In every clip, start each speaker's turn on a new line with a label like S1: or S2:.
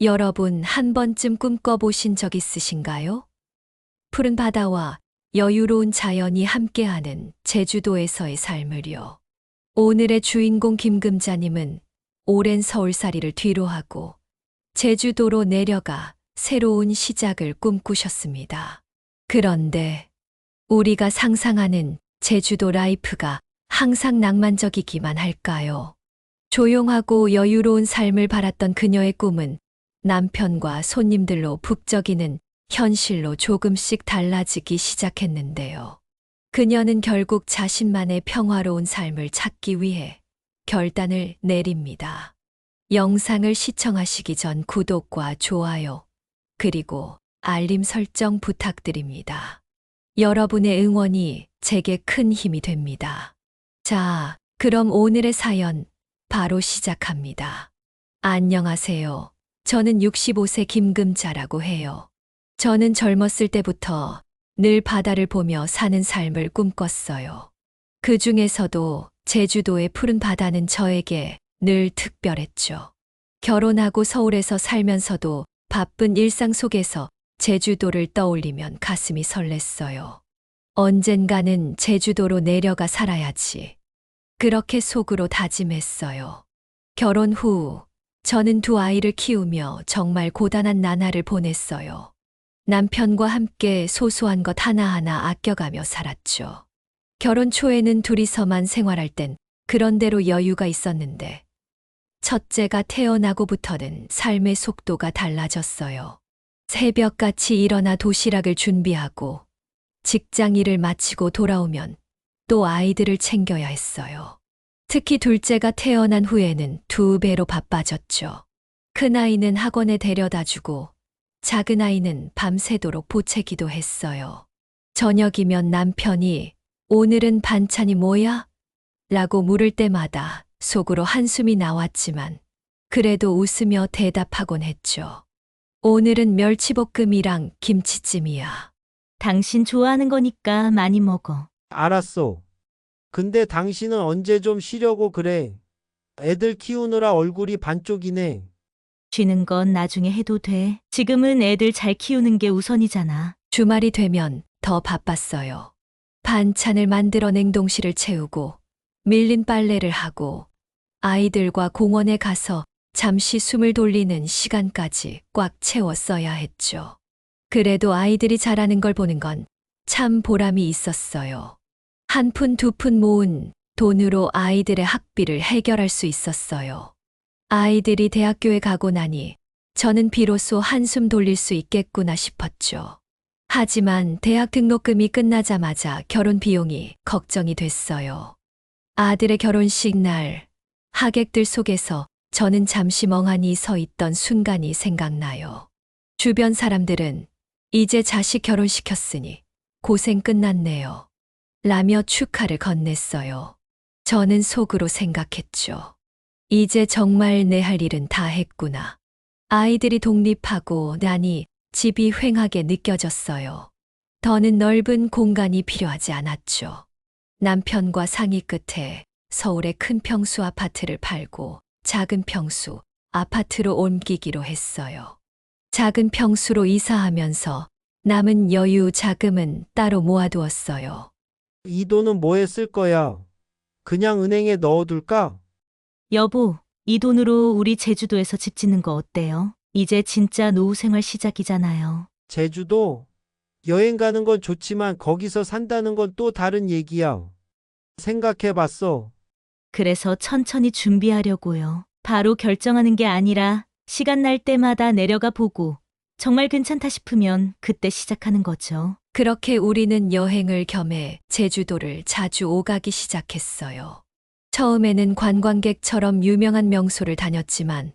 S1: 여러분 한 번쯤 꿈꿔보신 적 있으신가요? 푸른 바다와 여유로운 자연이 함께하는 제주도에서의 삶을요. 오늘의 주인공 김금자님은 오랜 서울살이를 뒤로하고 제주도로 내려가 새로운 시작을 꿈꾸셨습니다. 그런데 우리가 상상하는 제주도 라이프가 항상 낭만적이기만 할까요? 조용하고 여유로운 삶을 바랐던 그녀의 꿈은 남편과 손님들로 북적이는 현실로 조금씩 달라지기 시작했는데요. 그녀는 결국 자신만의 평화로운 삶을 찾기 위해 결단을 내립니다. 영상을 시청하시기 전 구독과 좋아요, 그리고 알림 설정 부탁드립니다. 여러분의 응원이 제게 큰 힘이 됩니다. 자, 그럼 오늘의 사연 바로 시작합니다. 안녕하세요. 저는 65세 김금자라고 해요. 저는 젊었을 때부터 늘 바다를 보며 사는 삶을 꿈꿨어요. 그 중에서도 제주도의 푸른 바다는 저에게 늘 특별했죠. 결혼하고 서울에서 살면서도 바쁜 일상 속에서 제주도를 떠올리면 가슴이 설렜어요. 언젠가는 제주도로 내려가 살아야지. 그렇게 속으로 다짐했어요. 결혼 후 저는 두 아이를 키우며 정말 고단한 나날을 보냈어요. 남편과 함께 소소한 것 하나하나 아껴가며 살았죠. 결혼 초에는 둘이서만 생활할 땐 그런대로 여유가 있었는데, 첫째가 태어나고부터는 삶의 속도가 달라졌어요. 새벽같이 일어나 도시락을 준비하고 직장 일을 마치고 돌아오면 또 아이들을 챙겨야 했어요. 특히 둘째가 태어난 후에는 2배로 바빠졌죠. 큰아이는 학원에 데려다주고 작은아이는 밤새도록 보채기도 했어요. 저녁이면 남편이 "오늘은 반찬이 뭐야?" 라고 물을 때마다 속으로 한숨이 나왔지만 그래도 웃으며 대답하곤 했죠. "오늘은 멸치볶음이랑 김치찜이야."
S2: 당신 좋아하는 거니까 많이 먹어.
S3: 알았어. 근데 당신은 언제 좀 쉬려고 그래? 애들 키우느라 얼굴이 반쪽이네.
S2: 쉬는 건 나중에 해도 돼. 지금은 애들 잘 키우는 게 우선이잖아.
S1: 주말이 되면 더 바빴어요. 반찬을 만들어 냉동실을 채우고 밀린 빨래를 하고 아이들과 공원에 가서 잠시 숨을 돌리는 시간까지 꽉 채워 써야 했죠. 그래도 아이들이 자라는 걸 보는 건 참 보람이 있었어요. 한 푼 두 푼 모은 돈으로 아이들의 학비를 해결할 수 있었어요. 아이들이 대학교에 가고 나니 저는 비로소 한숨 돌릴 수 있겠구나 싶었죠. 하지만 대학 등록금이 끝나자마자 결혼 비용이 걱정이 됐어요. 아들의 결혼식 날, 하객들 속에서 저는 잠시 멍하니 서 있던 순간이 생각나요. 주변 사람들은 "이제 자식 결혼시켰으니 고생 끝났네요." 라며 축하를 건넸어요. 저는 속으로 생각했죠. 이제 정말 내 할 일은 다 했구나. 아이들이 독립하고 나니 집이 휑하게 느껴졌어요. 더는 넓은 공간이 필요하지 않았죠. 남편과 상의 끝에 서울의 큰 평수 아파트를 팔고 작은 평수 아파트로 옮기기로 했어요. 작은 평수로 이사하면서 남은 여유 자금은 따로 모아두었어요.
S3: 이 돈은 뭐에 쓸 거야? 그냥 은행에 넣어둘까?
S2: 여보, 이 돈으로 우리 제주도에서 집 짓는 거 어때요? 이제 진짜 노후 생활 시작이잖아요.
S3: 제주도? 여행 가는 건 좋지만 거기서 산다는 건 또 다른 얘기야. 생각해 봤어.
S2: 그래서 천천히 준비하려고요. 바로 결정하는 게 아니라 시간 날 때마다 내려가 보고 정말 괜찮다 싶으면 그때 시작하는 거죠.
S1: 그렇게 우리는 여행을 겸해 제주도를 자주 오가기 시작했어요. 처음에는 관광객처럼 유명한 명소를 다녔지만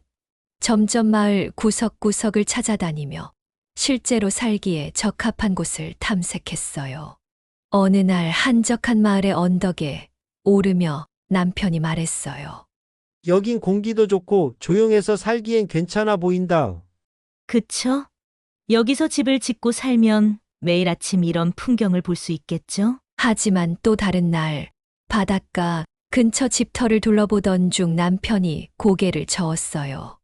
S1: 점점 마을 구석구석을 찾아다니며 실제로 살기에 적합한 곳을 탐색했어요. 어느 날 한적한 마을의 언덕에 오르며 남편이 말했어요.
S3: 여긴 공기도 좋고 조용해서 살기엔 괜찮아 보인다.
S2: 그쵸? 여기서 집을 짓고 살면 매일 아침 이런 풍경을 볼 수 있겠죠?
S1: 하지만 또 다른 날 바닷가 근처 집터를 둘러보던 중 남편이 고개를 저었어요.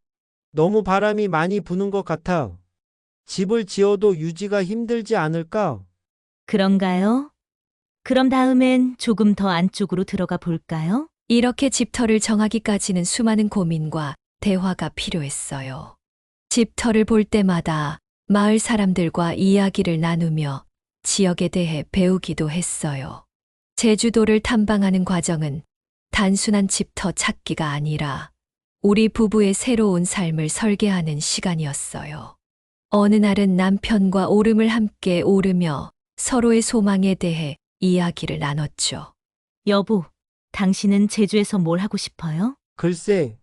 S3: 너무 바람이 많이 부는 것 같아. 집을 지어도 유지가 힘들지 않을까?
S2: 그런가요? 그럼 다음엔 조금 더 안쪽으로 들어가 볼까요?
S1: 이렇게 집터를 정하기까지는 수많은 고민과 대화가 필요했어요. 집터를 볼 때마다 마을 사람들과 이야기를 나누며 지역에 대해 배우기도 했어요. 제주도를 탐방하는 과정은 단순한 집터 찾기가 아니라 우리 부부의 새로운 삶을 설계하는 시간이었어요. 어느 날은 남편과 오름을 함께 오르며 서로의 소망에 대해 이야기를 나눴죠.
S2: 여보, 당신은 제주에서 뭘 하고 싶어요?
S3: 글쎄,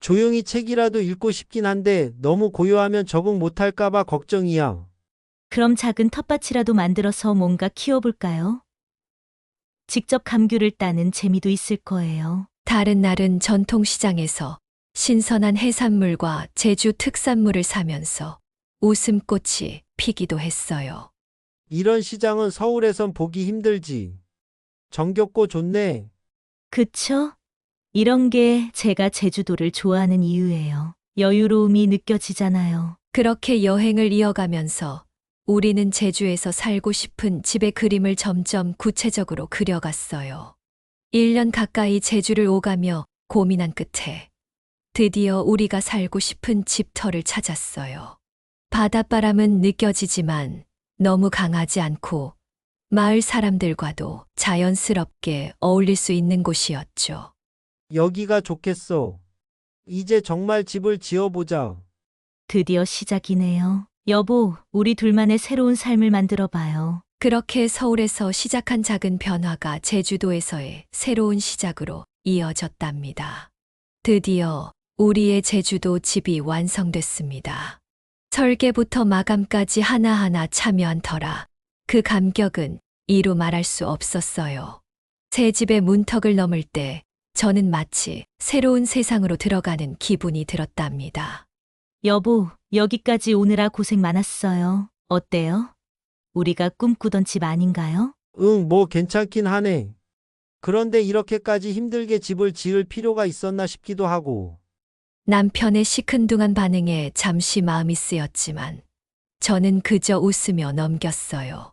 S3: 조용히 책이라도 읽고 싶긴 한데 너무 고요하면 적응 못할까봐 걱정이야.
S2: 그럼 작은 텃밭이라도 만들어서 뭔가 키워볼까요? 직접 감귤을 따는 재미도 있을 거예요.
S1: 다른 날은 전통시장에서 신선한 해산물과 제주 특산물을 사면서 웃음꽃이 피기도 했어요.
S3: 이런 시장은 서울에선 보기 힘들지. 정겹고 좋네.
S2: 그쵸? 이런 게 제가 제주도를 좋아하는 이유예요. 여유로움이 느껴지잖아요.
S1: 그렇게 여행을 이어가면서 우리는 제주에서 살고 싶은 집의 그림을 점점 구체적으로 그려갔어요. 1년 가까이 제주를 오가며 고민한 끝에 드디어 우리가 살고 싶은 집터를 찾았어요. 바닷바람은 느껴지지만 너무 강하지 않고 마을 사람들과도 자연스럽게 어울릴 수 있는 곳이었죠.
S3: 여기가 좋겠어. 이제 정말 집을 지어보자.
S2: 드디어 시작이네요. 여보, 우리 둘만의 새로운 삶을 만들어 봐요.
S1: 그렇게 서울에서 시작한 작은 변화가 제주도에서의 새로운 시작으로 이어졌답니다. 드디어 우리의 제주도 집이 완성됐습니다. 설계부터 마감까지 하나하나 참여한 터라 그 감격은 이루 말할 수 없었어요. 새 집의 문턱을 넘을 때 저는 마치 새로운 세상으로 들어가는 기분이 들었답니다.
S2: 여보, 여기까지 오느라 고생 많았어요. 어때요? 우리가 꿈꾸던 집 아닌가요?
S3: 응, 뭐 괜찮긴 하네. 그런데 이렇게까지 힘들게 집을 지을 필요가 있었나 싶기도 하고.
S1: 남편의 시큰둥한 반응에 잠시 마음이 쓰였지만 저는 그저 웃으며 넘겼어요.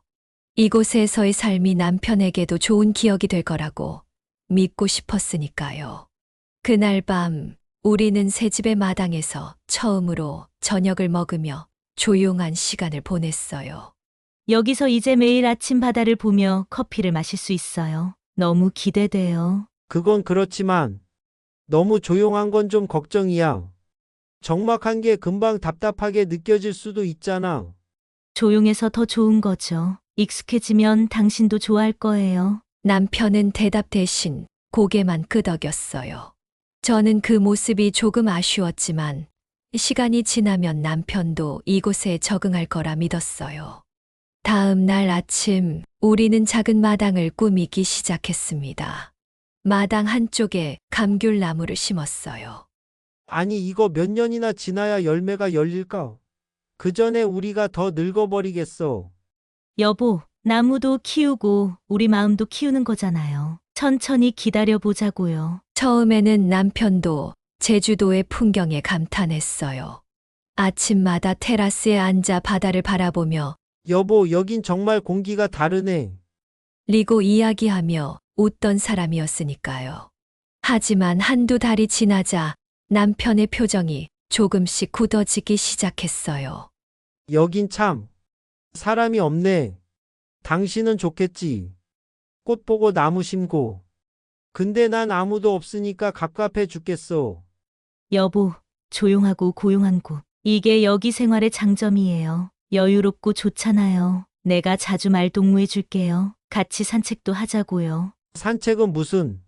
S1: 이곳에서의 삶이 남편에게도 좋은 기억이 될 거라고 믿고 싶었으니까요. 그날 밤 우리는 새 집의 마당에서 처음으로 저녁을 먹으며 조용한 시간을 보냈어요.
S2: 여기서 이제 매일 아침 바다를 보며 커피를 마실 수 있어요. 너무 기대돼요.
S3: 그건 그렇지만 너무 조용한 건 좀 걱정이야. 적막한 게 금방 답답하게 느껴질 수도 있잖아.
S2: 조용해서 더 좋은 거죠. 익숙해지면 당신도 좋아할 거예요.
S1: 남편은 대답 대신 고개만 끄덕였어요. 저는 그 모습이 조금 아쉬웠지만 시간이 지나면 남편도 이곳에 적응할 거라 믿었어요. 다음 날 아침 우리는 작은 마당을 꾸미기 시작했습니다. 마당 한쪽에 감귤나무를 심었어요.
S3: 아니, 이거 몇 년이나 지나야 열매가 열릴까? 그 전에 우리가 더 늙어버리겠어.
S2: 여보, 나무도 키우고 우리 마음도 키우는 거잖아요. 천천히 기다려보자고요.
S1: 처음에는 남편도 제주도의 풍경에 감탄했어요. 아침마다 테라스에 앉아 바다를 바라보며
S3: 여보, 여긴 정말 공기가 다르네.
S1: 리고 이야기하며 웃던 사람이었으니까요. 하지만 한두 달이 지나자 남편의 표정이 조금씩 굳어지기 시작했어요.
S3: 여긴 참 사람이 없네. 당신은 좋겠지. 꽃 보고 나무 심고. 근데 난 아무도 없으니까 갑갑해 죽겠어.
S2: 여보, 조용하고 고용한 곳. 이게 여기 생활의 장점이에요. 여유롭고 좋잖아요. 내가 자주 말 동무해 줄게요. 같이 산책도 하자고요.
S3: 산책은 무슨?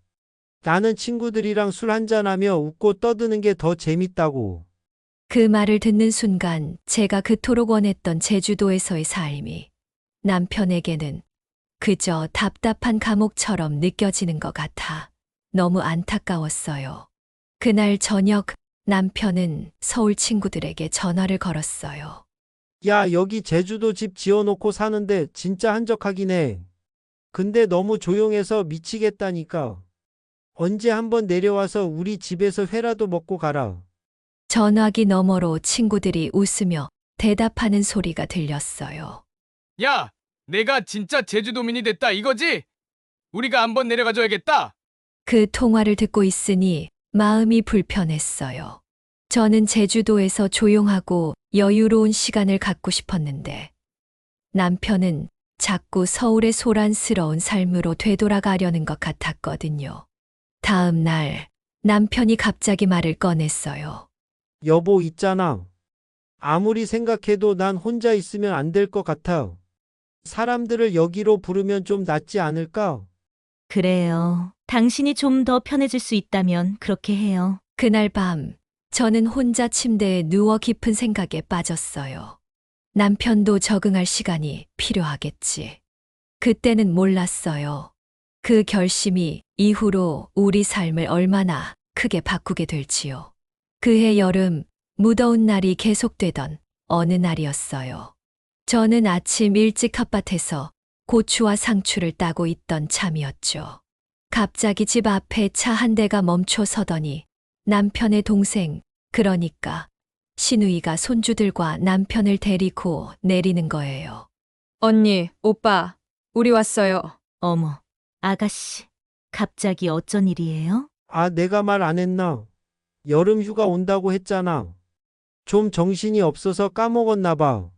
S3: 나는 친구들이랑 술 한잔하며 웃고 떠드는 게 더 재밌다고.
S1: 그 말을 듣는 순간 제가 그토록 원했던 제주도에서의 삶이 남편에게는 그저 답답한 감옥처럼 느껴지는 것 같아 너무 안타까웠어요. 그날 저녁 남편은 서울 친구들에게 전화를 걸었어요.
S3: 야, 여기 제주도 집 지어놓고 사는데 진짜 한적하긴 해. 근데 너무 조용해서 미치겠다니까. 언제 한번 내려와서 우리 집에서 회라도 먹고 가라.
S1: 전화기 너머로 친구들이 웃으며 대답하는 소리가 들렸어요.
S4: 야, 내가 진짜 제주도민이 됐다 이거지? 우리가 한번 내려가줘야겠다.
S1: 그 통화를 듣고 있으니 마음이 불편했어요. 저는 제주도에서 조용하고 여유로운 시간을 갖고 싶었는데 남편은 자꾸 서울의 소란스러운 삶으로 되돌아가려는 것 같았거든요. 다음 날 남편이 갑자기 말을 꺼냈어요.
S3: 여보 있잖아. 아무리 생각해도 난 혼자 있으면 안 될 것 같아. 사람들을 여기로 부르면 좀 낫지 않을까?
S2: 그래요. 당신이 좀 더 편해질 수 있다면 그렇게 해요.
S1: 그날 밤 저는 혼자 침대에 누워 깊은 생각에 빠졌어요. 남편도 적응할 시간이 필요하겠지. 그때는 몰랐어요. 그 결심이 이후로 우리 삶을 얼마나 크게 바꾸게 될지요. 그해 여름 무더운 날이 계속되던 어느 날이었어요. 저는 아침 일찍 텃밭에서 고추와 상추를 따고 있던 참이었죠. 갑자기 집 앞에 차 한 대가 멈춰 서더니 남편의 동생, 그러니까 신우이가 손주들과 남편을 데리고 내리는 거예요.
S5: 언니, 오빠, 우리 왔어요.
S2: 어머, 아가씨. 갑자기 어쩐 일이에요?
S3: 아, 내가 말 안 했나? 여름 휴가 온다고 했잖아. 좀 정신이 없어서 까먹었나 봐.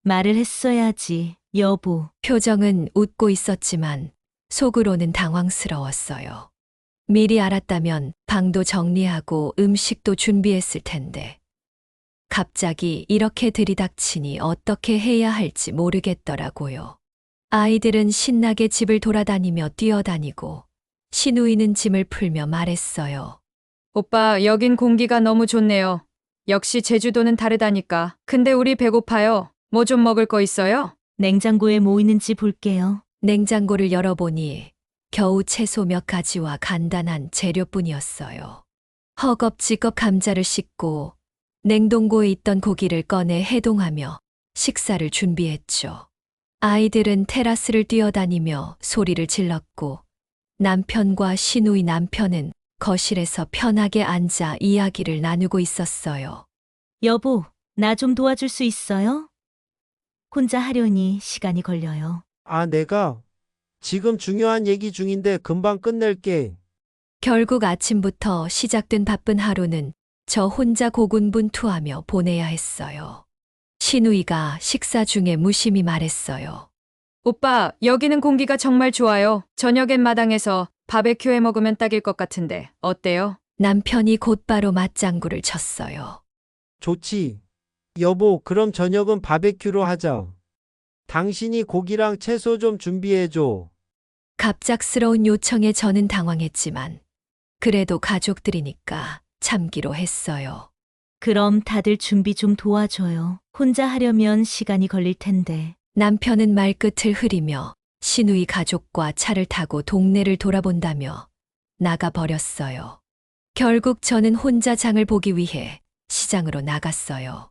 S2: 말을 했어야지, 여보.
S1: 표정은 웃고 있었지만 속으로는 당황스러웠어요. 미리 알았다면 방도 정리하고 음식도 준비했을 텐데. 갑자기 이렇게 들이닥치니 어떻게 해야 할지 모르겠더라고요. 아이들은 신나게 집을 돌아다니며 뛰어다니고 신우이는 짐을 풀며 말했어요.
S5: 오빠, 여긴 공기가 너무 좋네요. 역시 제주도는 다르다니까. 근데 우리 배고파요. 뭐 좀 먹을 거 있어요?
S2: 냉장고에 뭐 있는지 볼게요.
S1: 냉장고를 열어보니 겨우 채소 몇 가지와 간단한 재료뿐이었어요. 허겁지겁 감자를 씻고 냉동고에 있던 고기를 꺼내 해동하며 식사를 준비했죠. 아이들은 테라스를 뛰어다니며 소리를 질렀고 남편과 신우이 남편은 거실에서 편하게 앉아 이야기를 나누고 있었어요.
S2: 여보, 나 좀 도와줄 수 있어요? 혼자 하려니 시간이 걸려요.
S3: 아, 내가 지금 중요한 얘기 중인데 금방 끝낼게.
S1: 결국 아침부터 시작된 바쁜 하루는 저 혼자 고군분투하며 보내야 했어요. 신우이가 식사 중에 무심히 말했어요.
S5: 오빠, 여기는 공기가 정말 좋아요. 저녁엔 마당에서 바베큐 해 먹으면 딱일 것 같은데, 어때요?
S1: 남편이 곧바로 맞장구를 쳤어요.
S3: 좋지. 여보, 그럼 저녁은 바베큐로 하자. 당신이 고기랑 채소 좀 준비해줘.
S1: 갑작스러운 요청에 저는 당황했지만 그래도 가족들이니까 참기로 했어요.
S2: 그럼 다들 준비 좀 도와줘요. 혼자 하려면 시간이 걸릴 텐데.
S1: 남편은 말끝을 흐리며 신우이 가족과 차를 타고 동네를 돌아본다며 나가버렸어요. 결국 저는 혼자 장을 보기 위해 시장으로 나갔어요.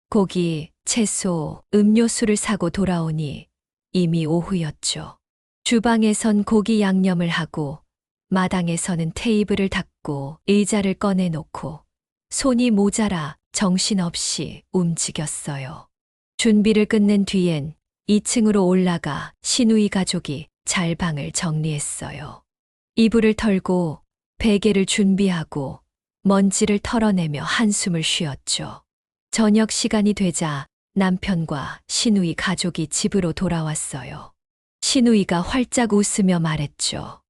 S1: 고기, 채소, 음료수를 사고 돌아오니 이미 오후였죠. 주방에선 고기 양념을 하고 마당에서는 테이블을 닦고 의자를 꺼내놓고 손이 모자라 정신없이 움직였어요. 준비를 끝낸 뒤엔 2층으로 올라가 신우이 가족이 잘 방을 정리했어요. 이불을 털고 베개를 준비하고 먼지를 털어내며 한숨을 쉬었죠. 저녁 시간이 되자 남편과 신우이 가족이 집으로 돌아왔어요. 신우이가 활짝 웃으며 말했죠.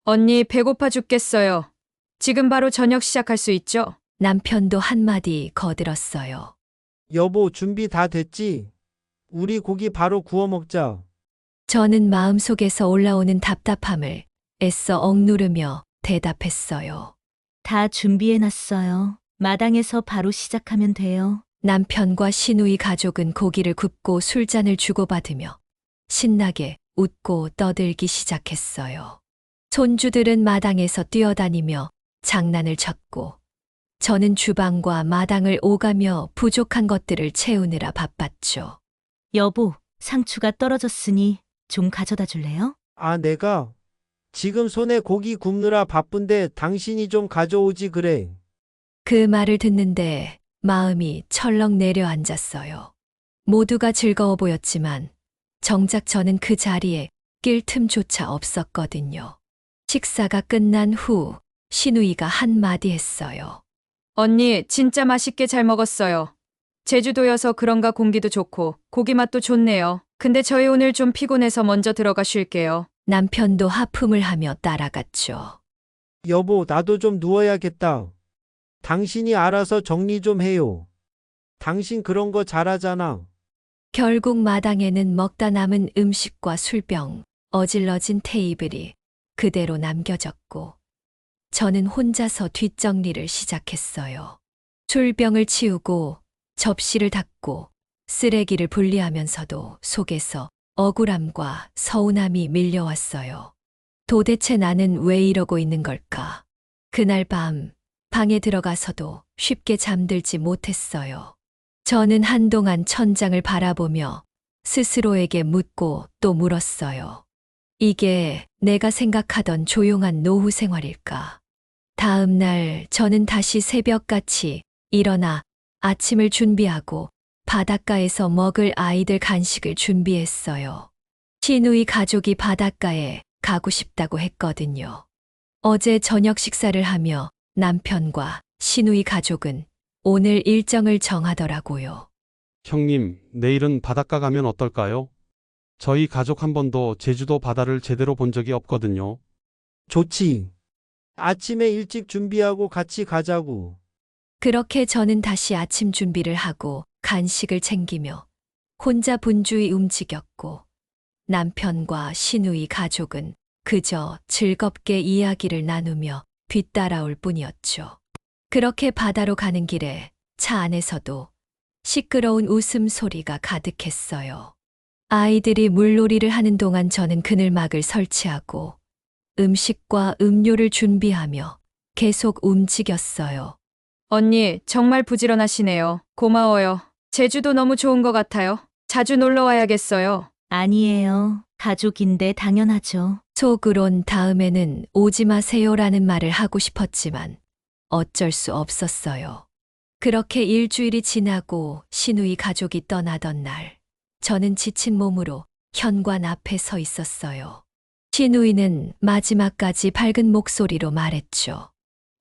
S5: 언니, 배고파 죽겠어요. 지금 바로 저녁 시작할 수 있죠?
S1: 남편도 한마디 거들었어요.
S3: 여보, 준비 다 됐지? 우리 고기 바로 구워 먹자.
S1: 저는 마음속에서 올라오는 답답함을 애써 억누르며 대답했어요.
S2: 다 준비해놨어요. 마당에서 바로 시작하면 돼요.
S1: 남편과 신우이 가족은 고기를 굽고 술잔을 주고받으며 신나게 웃고 떠들기 시작했어요. 손주들은 마당에서 뛰어다니며 장난을 쳤고 저는 주방과 마당을 오가며 부족한 것들을 채우느라 바빴죠.
S2: 여보, 상추가 떨어졌으니 좀 가져다 줄래요?
S3: 아, 내가 지금 손에 고기 굽느라 바쁜데 당신이 좀 가져오지 그래.
S1: 그 말을 듣는데 마음이 철렁 내려앉았어요. 모두가 즐거워 보였지만 정작 저는 그 자리에 낄 틈조차 없었거든요. 식사가 끝난 후 신우이가 한마디 했어요.
S5: 언니, 진짜 맛있게 잘 먹었어요. 제주도여서 그런가 공기도 좋고 고기 맛도 좋네요. 근데 저희 오늘 좀 피곤해서 먼저 들어가 쉴게요.
S1: 남편도 하품을 하며 따라갔죠.
S3: 여보, 나도 좀 누워야겠다. 당신이 알아서 정리 좀 해요. 당신 그런 거 잘하잖아.
S1: 결국 마당에는 먹다 남은 음식과 술병, 어질러진 테이블이 그대로 남겨졌고 저는 혼자서 뒷정리를 시작했어요. 술병을 치우고 접시를 닦고 쓰레기를 분리하면서도 속에서 억울함과 서운함이 밀려왔어요. 도대체 나는 왜 이러고 있는 걸까? 그날 밤 방에 들어가서도 쉽게 잠들지 못했어요. 저는 한동안 천장을 바라보며 스스로에게 묻고 또 물었어요. 이게 내가 생각하던 조용한 노후 생활일까? 다음 날 저는 다시 새벽같이 일어나 아침을 준비하고 바닷가에서 먹을 아이들 간식을 준비했어요. 시누이 가족이 바닷가에 가고 싶다고 했거든요. 어제 저녁 식사를 하며 남편과 시누이 가족은 오늘 일정을 정하더라고요.
S6: 형님, 내일은 바닷가 가면 어떨까요? 저희 가족 한 번도 제주도 바다를 제대로 본 적이 없거든요.
S3: 좋지. 아침에 일찍 준비하고 같이 가자고.
S1: 그렇게 저는 다시 아침 준비를 하고 간식을 챙기며 혼자 분주히 움직였고 남편과 시누이 가족은 그저 즐겁게 이야기를 나누며 뒤따라올 뿐이었죠. 그렇게 바다로 가는 길에 차 안에서도 시끄러운 웃음소리가 가득했어요. 아이들이 물놀이를 하는 동안 저는 그늘막을 설치하고 음식과 음료를 준비하며 계속 움직였어요.
S5: 언니, 정말 부지런하시네요. 고마워요. 제주도 너무 좋은 것 같아요. 자주 놀러 와야겠어요.
S2: 아니에요. 가족인데 당연하죠.
S1: 속으론 다음에는 오지 마세요라는 말을 하고 싶었지만 어쩔 수 없었어요. 그렇게 일주일이 지나고 시누이 가족이 떠나던 날, 저는 지친 몸으로 현관 앞에 서 있었어요. 시누이는 마지막까지 밝은 목소리로 말했죠.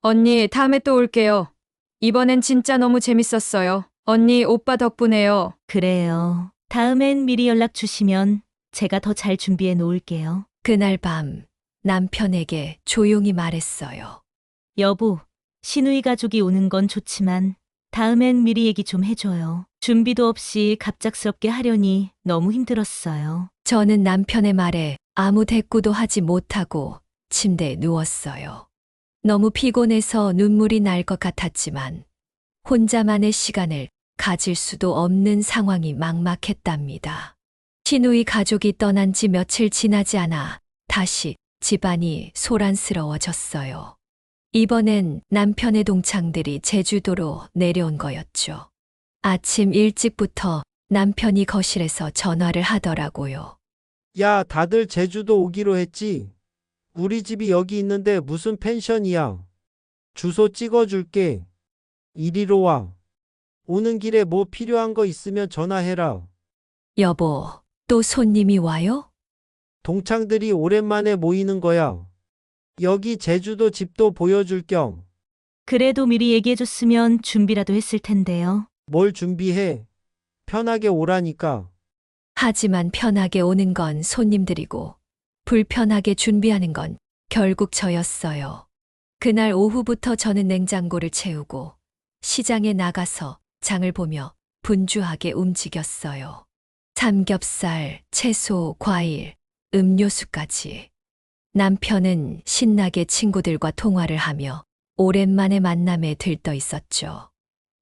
S5: 언니, 다음에 또 올게요. 이번엔 진짜 너무 재밌었어요. 언니, 오빠 덕분에요.
S2: 그래요. 다음엔 미리 연락 주시면 제가 더 잘 준비해 놓을게요.
S1: 그날 밤 남편에게 조용히 말했어요.
S2: 여보, 시누이 가족이 오는 건 좋지만 다음엔 미리 얘기 좀 해줘요. 준비도 없이 갑작스럽게 하려니 너무 힘들었어요.
S1: 저는 남편의 말에 아무 대꾸도 하지 못하고 침대에 누웠어요. 너무 피곤해서 눈물이 날 것 같았지만 혼자만의 시간을 가질 수도 없는 상황이 막막했답니다. 시누이 가족이 떠난 지 며칠 지나지 않아 다시 집안이 소란스러워졌어요. 이번엔 남편의 동창들이 제주도로 내려온 거였죠. 아침 일찍부터 남편이 거실에서 전화를 하더라고요.
S3: 야, 다들 제주도 오기로 했지? 우리 집이 여기 있는데 무슨 펜션이야. 주소 찍어줄게. 이리로 와. 오는 길에 뭐 필요한 거 있으면 전화해라.
S1: 여보, 또 손님이 와요?
S3: 동창들이 오랜만에 모이는 거야. 여기 제주도 집도 보여줄 겸.
S2: 그래도 미리 얘기해줬으면 준비라도 했을 텐데요.
S3: 뭘 준비해? 편하게 오라니까.
S1: 하지만 편하게 오는 건 손님들이고 불편하게 준비하는 건 결국 저였어요. 그날 오후부터 저는 냉장고를 채우고 시장에 나가서 장을 보며 분주하게 움직였어요. 삼겹살, 채소, 과일, 음료수까지. 남편은 신나게 친구들과 통화를 하며 오랜만에 만남에 들떠 있었죠.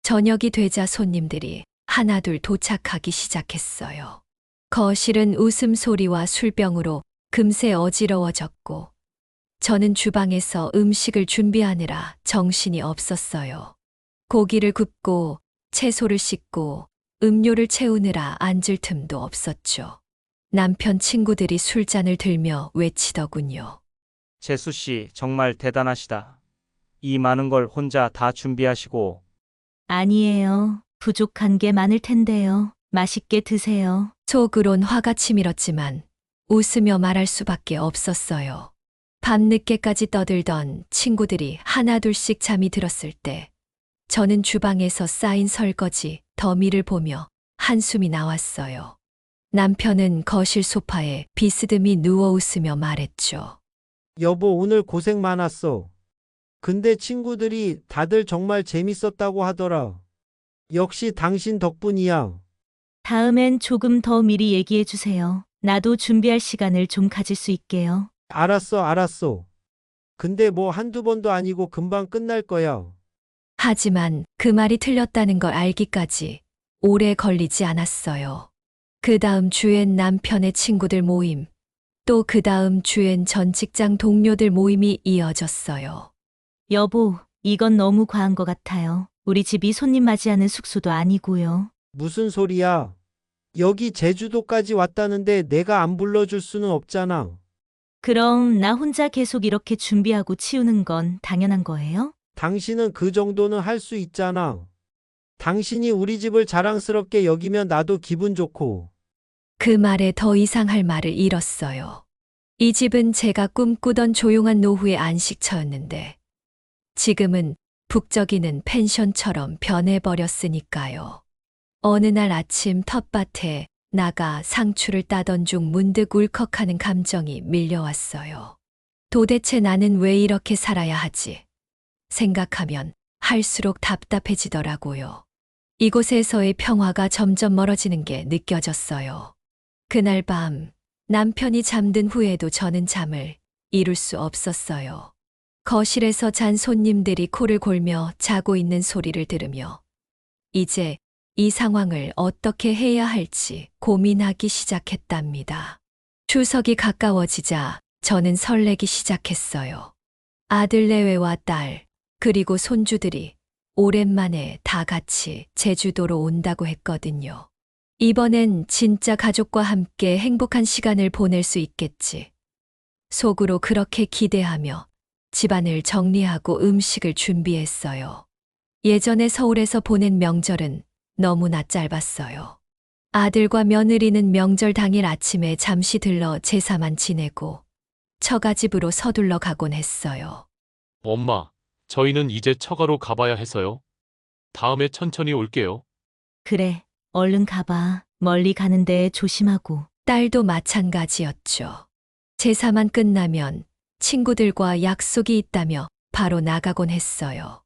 S1: 저녁이 되자 손님들이 하나둘 도착하기 시작했어요. 거실은 웃음소리와 술병으로 금세 어지러워졌고 저는 주방에서 음식을 준비하느라 정신이 없었어요. 고기를 굽고 채소를 씻고 음료를 채우느라 앉을 틈도 없었죠. 남편 친구들이 술잔을 들며 외치더군요.
S7: 재수 씨, 정말 대단하시다. 이 많은 걸 혼자 다 준비하시고.
S2: 아니에요. 부족한 게 많을 텐데요. 맛있게 드세요.
S1: 속으론 화가 치밀었지만 웃으며 말할 수밖에 없었어요. 밤늦게까지 떠들던 친구들이 하나둘씩 잠이 들었을 때 저는 주방에서 쌓인 설거지, 더미를 보며 한숨이 나왔어요. 남편은 거실 소파에 비스듬히 누워 웃으며 말했죠.
S3: 여보, 오늘 고생 많았어. 근데 친구들이 다들 정말 재밌었다고 하더라. 역시 당신 덕분이야.
S2: 다음엔 조금 더 미리 얘기해 주세요. 나도 준비할 시간을 좀 가질 수 있게요.
S3: 알았어. 근데 뭐 한두 번도 아니고 금방 끝날 거야.
S1: 하지만 그 말이 틀렸다는 걸 알기까지 오래 걸리지 않았어요. 그 다음 주엔 남편의 친구들 모임, 또 그 다음 주엔 전 직장 동료들 모임이 이어졌어요.
S2: 여보, 이건 너무 과한 것 같아요. 우리 집이 손님 맞이하는 숙소도 아니고요.
S3: 무슨 소리야? 여기 제주도까지 왔다는데 내가 안 불러줄 수는 없잖아.
S2: 그럼 나 혼자 계속 이렇게 준비하고 치우는 건 당연한 거예요?
S3: 당신은 그 정도는 할 수 있잖아. 당신이 우리 집을 자랑스럽게 여기면 나도 기분 좋고.
S1: 그 말에 더 이상 할 말을 잃었어요. 이 집은 제가 꿈꾸던 조용한 노후의 안식처였는데 지금은 북적이는 펜션처럼 변해버렸으니까요. 어느 날 아침 텃밭에 나가 상추를 따던 중 문득 울컥하는 감정이 밀려왔어요. 도대체 나는 왜 이렇게 살아야 하지? 생각하면 할수록 답답해지더라고요. 이곳에서의 평화가 점점 멀어지는 게 느껴졌어요. 그날 밤 남편이 잠든 후에도 저는 잠을 이룰 수 없었어요. 거실에서 잔 손님들이 코를 골며 자고 있는 소리를 들으며 이제 이 상황을 어떻게 해야 할지 고민하기 시작했답니다. 추석이 가까워지자 저는 설레기 시작했어요. 아들 내외와 딸, 그리고 손주들이 오랜만에 다 같이 제주도로 온다고 했거든요. 이번엔 진짜 가족과 함께 행복한 시간을 보낼 수 있겠지. 속으로 그렇게 기대하며 집안을 정리하고 음식을 준비했어요. 예전에 서울에서 보낸 명절은 너무나 짧았어요. 아들과 며느리는 명절 당일 아침에 잠시 들러 제사만 지내고 처가집으로 서둘러 가곤 했어요.
S7: 엄마, 저희는 이제 처가로 가봐야 해서요. 다음에 천천히 올게요.
S2: 그래, 얼른 가봐. 멀리 가는데 조심하고.
S1: 딸도 마찬가지였죠. 제사만 끝나면 친구들과 약속이 있다며 바로 나가곤 했어요.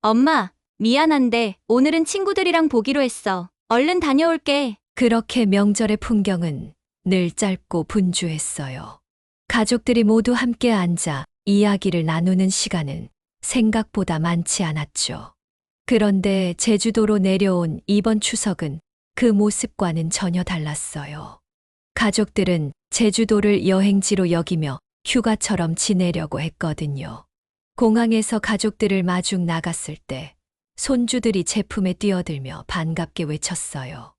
S8: 엄마, 미안한데 오늘은 친구들이랑 보기로 했어. 얼른 다녀올게.
S1: 그렇게 명절의 풍경은 늘 짧고 분주했어요. 가족들이 모두 함께 앉아 이야기를 나누는 시간은 생각보다 많지 않았죠. 그런데 제주도로 내려온 이번 추석은 그 모습과는 전혀 달랐어요. 가족들은 제주도를 여행지로 여기며 휴가처럼 지내려고 했거든요. 공항에서 가족들을 마중 나갔을 때 손주들이 제품에 뛰어들며 반갑게 외쳤어요.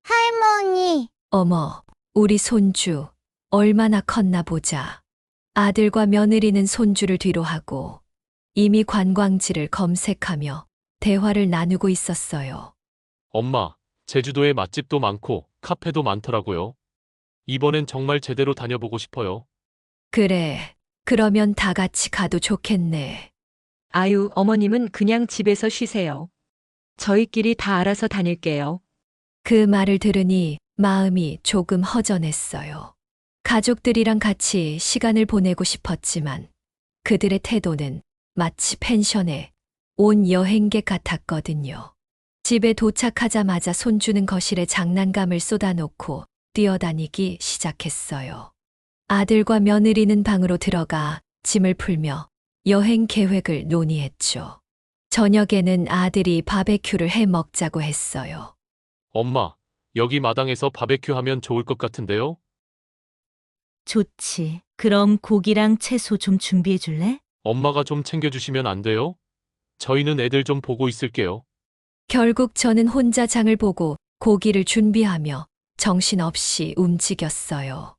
S8: 할머니.
S1: 어머, 우리 손주 얼마나 컸나 보자. 아들과 며느리는 손주를 뒤로 하고 이미 관광지를 검색하며 대화를 나누고 있었어요.
S7: 엄마, 제주도에 맛집도 많고 카페도 많더라고요. 이번엔 정말 제대로 다녀보고 싶어요.
S1: 그래, 그러면 다 같이 가도 좋겠네.
S9: 아유, 어머님은 그냥 집에서 쉬세요. 저희끼리 다 알아서 다닐게요.
S1: 그 말을 들으니 마음이 조금 허전했어요. 가족들이랑 같이 시간을 보내고 싶었지만 그들의 태도는 마치 펜션에 온 여행객 같았거든요. 집에 도착하자마자 손주는 거실에 장난감을 쏟아놓고 뛰어다니기 시작했어요. 아들과 며느리는 방으로 들어가 짐을 풀며 여행 계획을 논의했죠. 저녁에는 아들이 바베큐를 해 먹자고 했어요.
S7: 엄마, 여기 마당에서 바베큐 하면 좋을 것 같은데요?
S2: 좋지. 그럼 고기랑 채소 좀 준비해 줄래?
S7: 엄마가 좀 챙겨주시면 안 돼요? 저희는 애들 좀 보고 있을게요.
S1: 결국 저는 혼자 장을 보고 고기를 준비하며 정신없이 움직였어요.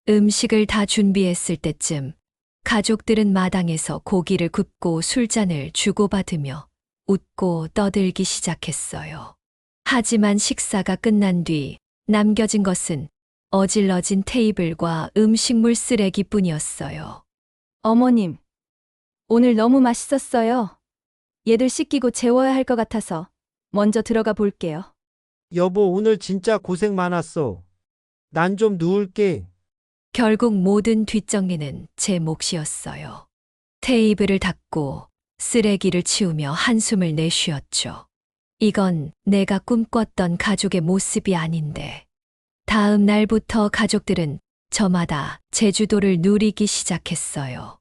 S1: 음식을 다 준비했을 때쯤 가족들은 마당에서 고기를 굽고 술잔을 주고받으며 웃고 떠들기 시작했어요. 하지만 식사가 끝난 뒤 남겨진 것은 어질러진 테이블과 음식물 쓰레기뿐이었어요.
S5: 어머님, 오늘 너무 맛있었어요. 얘들 씻기고 재워야 할 것 같아서 먼저 들어가 볼게요.
S3: 여보, 오늘 진짜 고생 많았어. 난 좀 누울게.
S1: 결국 모든 뒷정리는 제 몫이었어요. 테이블을 닦고 쓰레기를 치우며 한숨을 내쉬었죠. 이건 내가 꿈꿨던 가족의 모습이 아닌데. 다음 날부터 가족들은 저마다 제주도를 누리기 시작했어요.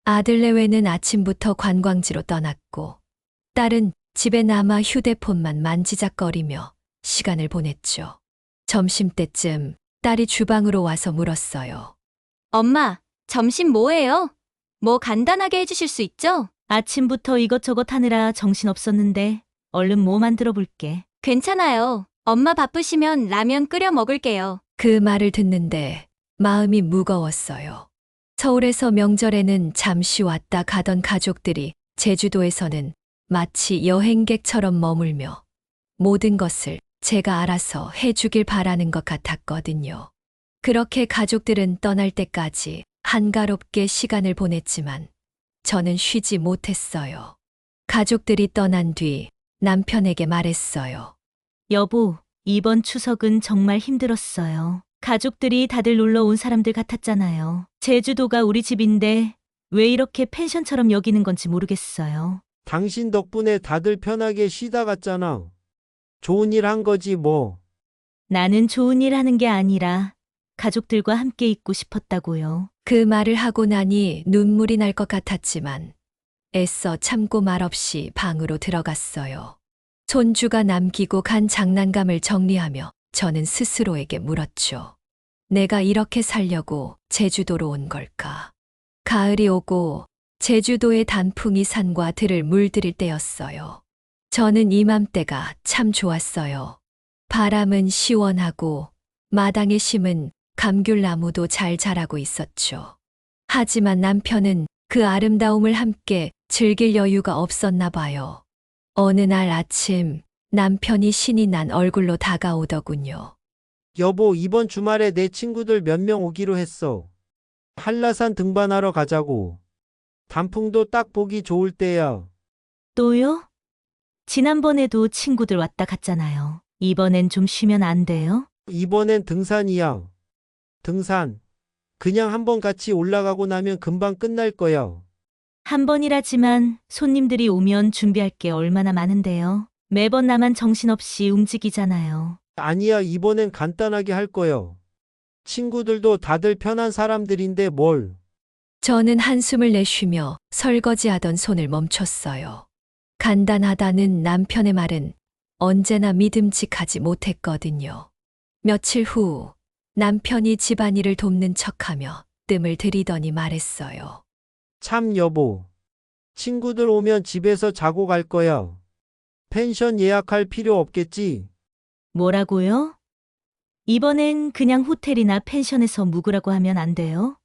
S1: 아들 내외는 아침부터 관광지로 떠났고, 딸은 집에 남아 휴대폰만 만지작거리며 시간을 보냈죠. 점심때쯤 딸이 주방으로 와서 물었어요.
S8: 엄마, 점심 뭐예요? 뭐 간단하게 해주실 수 있죠?
S2: 아침부터 이것저것 하느라 정신없었는데 얼른 뭐 만들어 볼게.
S8: 괜찮아요. 엄마 바쁘시면 라면 끓여 먹을게요.
S1: 그 말을 듣는데 마음이 무거웠어요. 서울에서 명절에는 잠시 왔다 가던 가족들이 제주도에서는 마치 여행객처럼 머물며 모든 것을 제가 알아서 해주길 바라는 것 같았거든요. 그렇게 가족들은 떠날 때까지 한가롭게 시간을 보냈지만 저는 쉬지 못했어요. 가족들이 떠난 뒤 남편에게 말했어요.
S2: 여보, 이번 추석은 정말 힘들었어요. 가족들이 다들 놀러 온 사람들 같았잖아요. 제주도가 우리 집인데 왜 이렇게 펜션처럼 여기는 건지 모르겠어요.
S3: 당신 덕분에 다들 편하게 쉬다 갔잖아. 좋은 일 한 거지 뭐.
S2: 나는 좋은 일 하는 게 아니라 가족들과 함께 있고 싶었다고요.
S1: 그 말을 하고 나니 눈물이 날 것 같았지만 애써 참고 말없이 방으로 들어갔어요. 손주가 남기고 간 장난감을 정리하며 저는 스스로에게 물었죠. 내가 이렇게 살려고 제주도로 온 걸까? 가을이 오고 제주도의 단풍이 산과 들을 물들일 때였어요. 저는 이맘때가 참 좋았어요. 바람은 시원하고 마당에 심은 감귤나무도 잘 자라고 있었죠. 하지만 남편은 그 아름다움을 함께 즐길 여유가 없었나 봐요. 어느 날 아침 남편이 신이 난 얼굴로 다가오더군요.
S3: 여보, 이번 주말에 내 친구들 몇 명 오기로 했어. 한라산 등반하러 가자고. 단풍도 딱 보기 좋을 때야.
S2: 또요? 지난번에도 친구들 왔다 갔잖아요. 이번엔 좀 쉬면 안 돼요?
S3: 이번엔 등산이야. 등산. 그냥 한번 같이 올라가고 나면 금방 끝날 거야.
S2: 한 번이라지만 손님들이 오면 준비할 게 얼마나 많은데요. 매번 나만 정신없이 움직이잖아요.
S3: 아니야, 이번엔 간단하게 할 거야. 친구들도 다들 편한 사람들인데 뭘.
S1: 저는 한숨을 내쉬며 설거지하던 손을 멈췄어요. 간단하다는 남편의 말은 언제나 믿음직하지 못했거든요. 며칠 후 남편이 집안일을 돕는 척하며 뜸을 들이더니 말했어요.
S3: 참 여보. 친구들 오면 집에서 자고 갈 거야. 펜션 예약할 필요 없겠지?
S2: 뭐라고요? 이번엔 그냥 호텔이나 펜션에서 묵으라고 하면 안 돼요?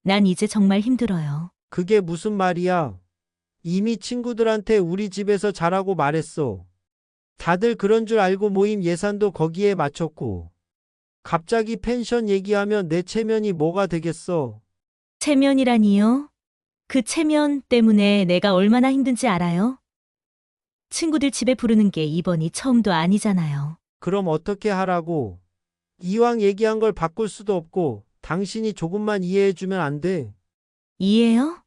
S2: 난 이제 정말 힘들어요.
S3: 그게 무슨 말이야? 이미 친구들한테 우리 집에서 자라고 말했어. 다들 그런 줄 알고 모임 예산도 거기에 맞췄고. 갑자기 펜션 얘기하면 내 체면이 뭐가 되겠어?
S2: 체면이라니요? 그 체면 때문에 내가 얼마나 힘든지 알아요? 친구들 집에 부르는 게 이번이 처음도 아니잖아요.
S3: 그럼 어떻게 하라고? 이왕 얘기한 걸 바꿀 수도 없고 당신이 조금만 이해해주면 안 돼?
S2: 이해요?